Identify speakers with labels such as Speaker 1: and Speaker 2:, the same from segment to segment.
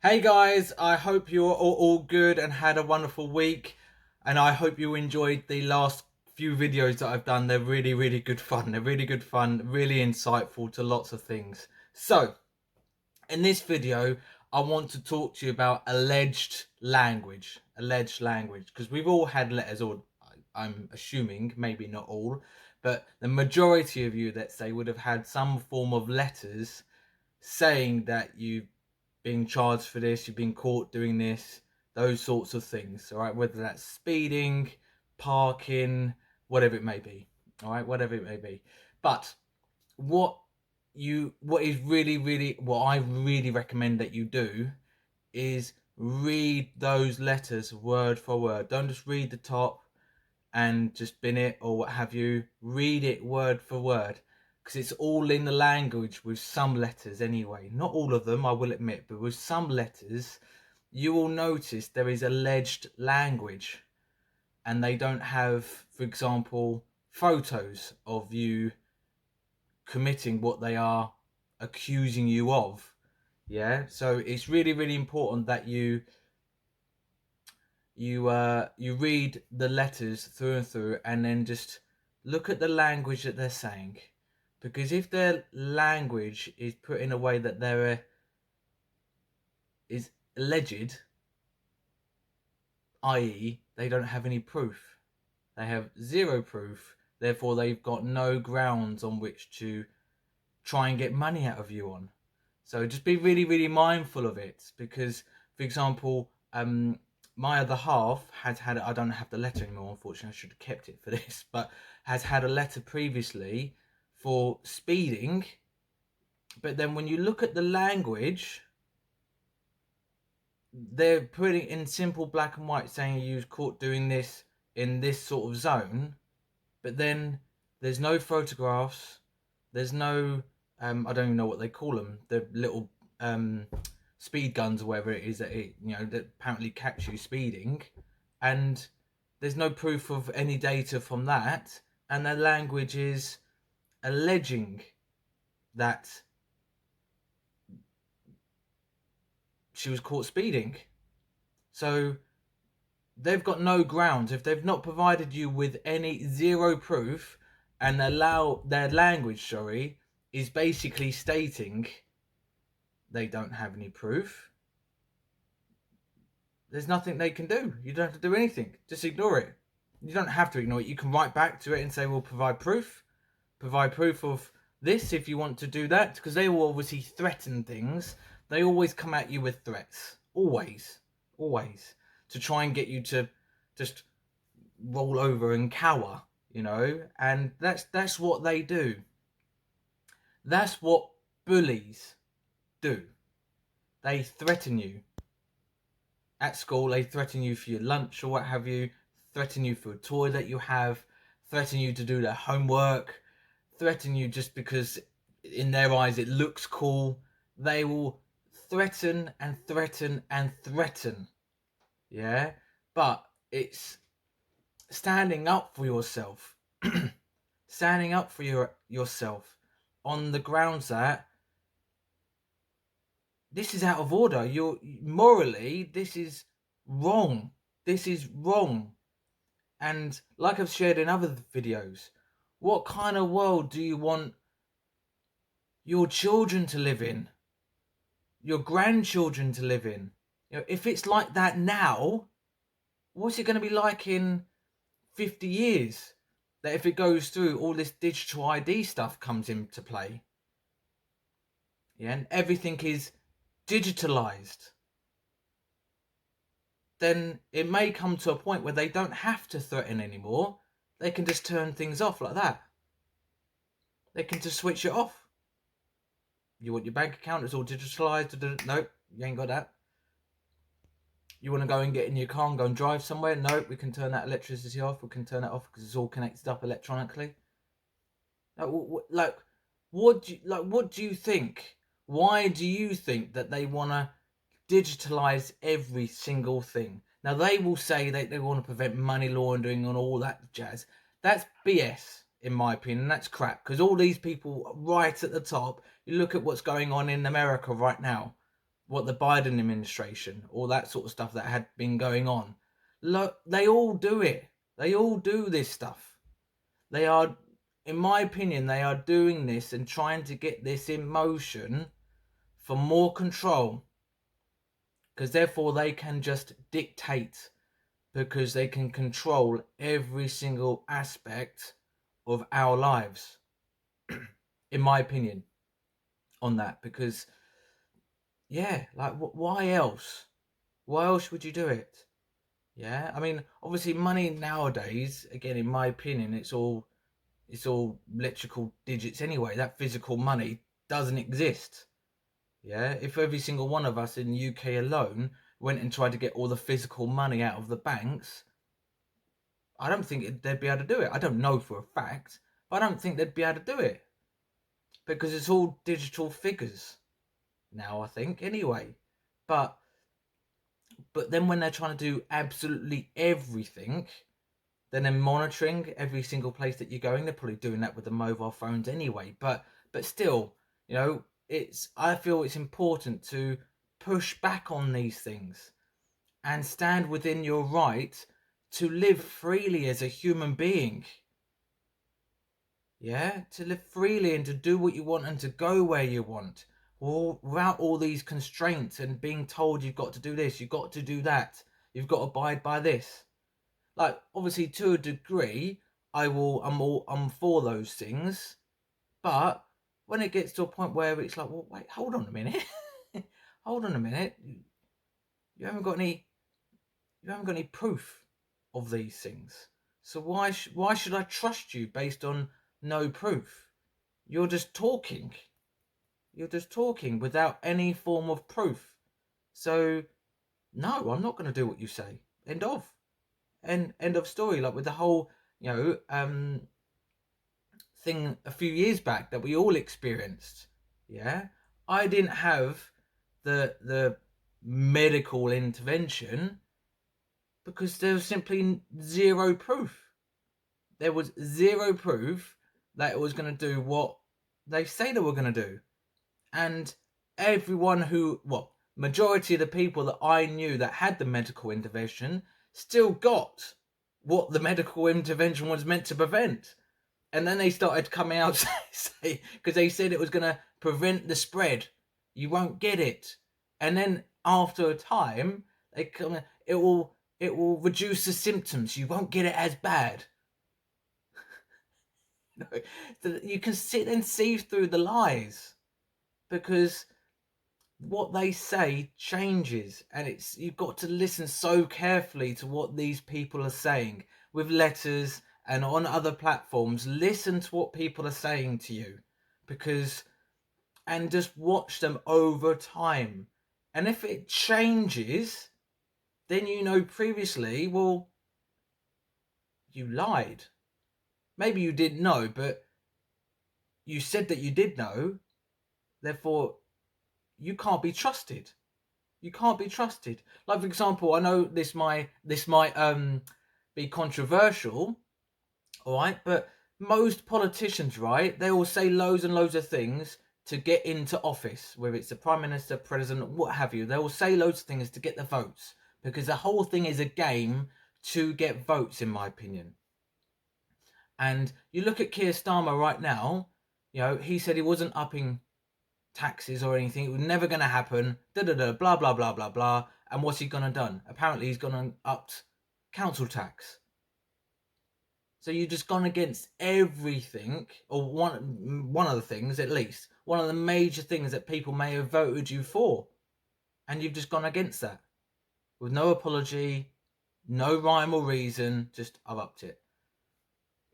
Speaker 1: Hey guys, I hope you're all good and had a wonderful week. And I hope you enjoyed the last few videos that I've done. They're really good fun. They're really good fun, really insightful to lots of things. So, in this video, I want to talk to you about alleged language. Alleged language. Because we've all had letters, or I'm assuming, maybe not all, but the majority of you, let's say, would have had some form of letters saying that you've been charged for this, you've been caught doing this, those sorts of things. All right, whether that's speeding, parking, whatever it may be. All right, whatever it may be. But what is really what I really recommend that you do is read those letters word for word. Don't just read the top and just bin it or what have you. Read it word for word, because it's all in the language with some letters anyway. Not all of them, I will admit, but with some letters you will notice there is alleged language, and they don't have, for example, photos of you committing what they are accusing you of. Yeah, so it's really important that you read the letters through and through, and then just look at the language that they're saying, because if their language is put in a way that there is alleged, i.e. they don't have any proof, they have zero proof, therefore they've got no grounds on which to try and get money out of you on. So just be really mindful of it, because, for example, my other half has had, I don't have the letter anymore, unfortunately, I should have kept it for this, but has had a letter previously for speeding. But then when you look at the language, they're putting in simple black and white saying you was caught doing this in this sort of zone, but then there's no photographs, there's no I don't even know what they call them, the little speed guns or whatever it is that that apparently catch you speeding, and there's no proof of any data from that, and their language is alleging that she was caught speeding. So they've got no grounds if they've not provided you with any zero proof, and allow their language, sorry, is basically stating they don't have any proof. There's nothing they can do. You don't have to do anything. Just ignore it. You don't have to ignore it. You can write back to it and say, well, provide proof. Provide proof of this if you want to do that, because they will obviously threaten things. They always come at you with threats. Always. Always. To try and get you to just roll over and cower, and that's what they do. That's what bullies do. They threaten you. At school, they threaten you for your lunch or what have you, threaten you for a toy that you have, threaten you to do their homework, threaten you just because in their eyes it looks cool. They will threaten and threaten and threaten. Yeah? But it's standing up for yourself. Standing up for yourself on the grounds that this is out of order. You're morally, this is wrong. This is wrong. And like I've shared in other videos, what kind of world do you want your children to live in? Your grandchildren to live in? If it's like that now, what's it going to be like in 50 years? That if it goes through, all this digital ID stuff comes into play. Yeah, and everything is digitalized. Then it may come to a point where they don't have to threaten anymore. They can just turn things off like that. They can just switch it off. You want your bank account, it's all digitalized. Nope, you ain't got that. You want to go and get in your car and go and drive somewhere? Nope, we can turn that electricity off. We can turn that off because it's all connected up electronically. What do you think? Why do you think that they want to digitalize every single thing? Now, they will say that they want to prevent money laundering and all that jazz. That's BS, in my opinion. That's crap, because all these people right at the top, you look at what's going on in America right now. what the Biden administration, all that sort of stuff that had been going on. Look, they all do it. They all do this stuff. They are, in my opinion, they are doing this and trying to get this in motion for more control, because therefore they can just dictate, because they can control every single aspect of our lives, in my opinion, on that. Because, yeah, like, why else? Why else would you do it? Yeah, I mean, obviously, money nowadays, again, in my opinion, it's all electrical digits anyway. That physical money doesn't exist. Yeah, if every single one of us in the UK alone went and tried to get all the physical money out of the banks, I don't think they'd be able to do it. I don't know for a fact, but I don't think they'd be able to do it, because it's all digital figures now, I think, anyway. But then when they're trying to do absolutely everything, then they're monitoring every single place that you're going. They're probably doing that with the mobile phones anyway. But still, you know, I feel it's important to push back on these things and stand within your right to live freely as a human being. Yeah, to live freely and to do what you want and to go where you want, without all these constraints and being told you've got to do this, you've got to do that, you've got to abide by this. Like, obviously, to a degree, I'm for those things, but when it gets to a point where it's like, well, wait, hold on a minute, hold on a minute, you haven't got any proof of these things, so why should I trust you based on no proof? You're just talking without any form of proof. So no, I'm not going to do what you say. End of story. Like with the whole, thing a few years back that we all experienced. Yeah, I didn't have the medical intervention because there was simply zero proof. There was zero proof that it was going to do what they say they were going to do. And everyone majority of the people that I knew that had the medical intervention still got what the medical intervention was meant to prevent. And then they started coming out say, because they said it was going to prevent the spread. You won't get it. And then after a time, it will reduce the symptoms. You won't get it as bad. You can sit and see through the lies, because what they say changes, and you've got to listen so carefully to what these people are saying with letters and on other platforms. Listen to what people are saying to you, and just watch them over time. And if it changes, then previously, well, you lied. Maybe you didn't know, but you said that you did know. Therefore, you can't be trusted. You can't be trusted. Like, for example, I know this might be controversial, all right, but most politicians, right, they all say loads and loads of things to get into office, whether it's the Prime Minister, President, what have you. They will say loads of things to get the votes, because the whole thing is a game to get votes, in my opinion. And you look at Keir Starmer right now, he said he wasn't upping taxes or anything. It was never going to happen. Blah, blah, blah, blah, blah. And what's he going to done? Apparently he's gone and upped council tax. So you've just gone against everything, or one of the things, at least, one of the major things that people may have voted you for. And you've just gone against that. With no apology, no rhyme or reason, just I've upped it.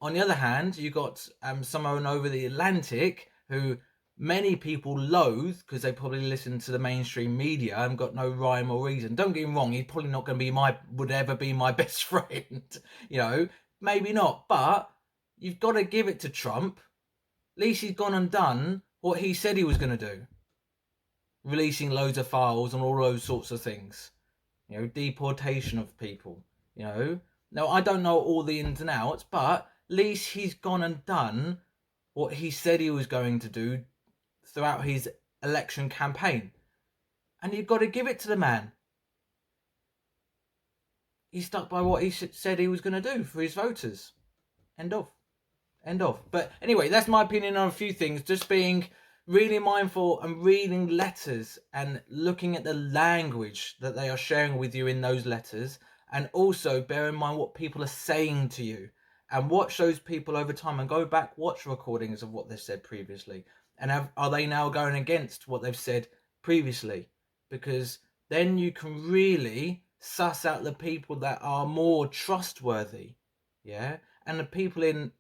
Speaker 1: On the other hand, you got someone over the Atlantic who many people loathe because they probably listen to the mainstream media and got no rhyme or reason. Don't get me wrong, he's probably not going to would ever be my best friend. Maybe not, but you've got to give it to Trump. At least he's gone and done what he said he was going to do. Releasing loads of files and all those sorts of things. Deportation of people. Now, I don't know all the ins and outs, but at least he's gone and done what he said he was going to do throughout his election campaign. And you've got to give it to the man. He stuck by what he said he was going to do for his voters. End of. End of. But anyway, that's my opinion on a few things. Just being really mindful and reading letters and looking at the language that they are sharing with you in those letters, and also bear in mind what people are saying to you, and watch those people over time and go back, watch recordings of what they've said previously, and are they now going against what they've said previously? Because then you can really suss out the people that are more trustworthy, yeah, and the people in,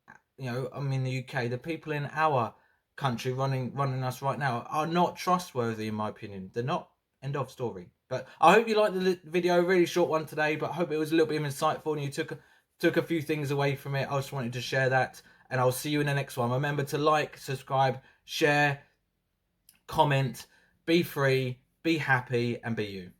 Speaker 1: I'm in the UK, the people in our country running us right now are not trustworthy, in my opinion. They're not. End of story. But I hope you liked the video. Really short one today, but I hope it was a little bit insightful and you took a few things away from it. I just wanted to share that, and I'll see you in the next one. Remember to like, subscribe, share, comment, be free, be happy, and be you.